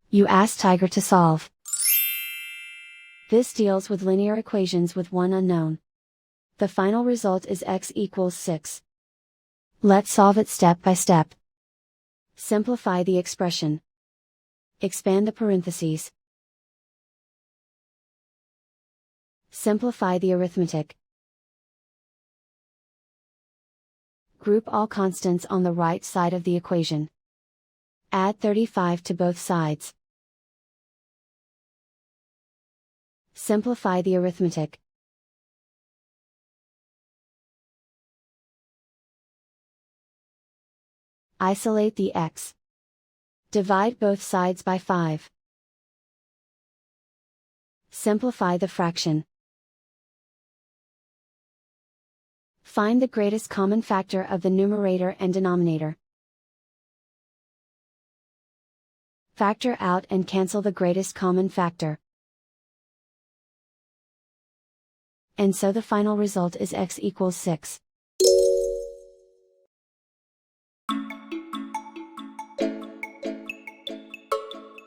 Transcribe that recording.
You ask Tiger to solve. This deals with linear equations with one unknown. The final result is x equals 6. Let's solve it step by step. Simplify the expression. Expand the parentheses. Simplify the arithmetic. Group all constants on the right side of the equation. Add 35 to both sides. Simplify the arithmetic. Isolate the x. Divide both sides by 5. Simplify the fraction. Find the greatest common factor of the numerator and denominator. Factor out and cancel the greatest common factor. And so the final result is x equals 6.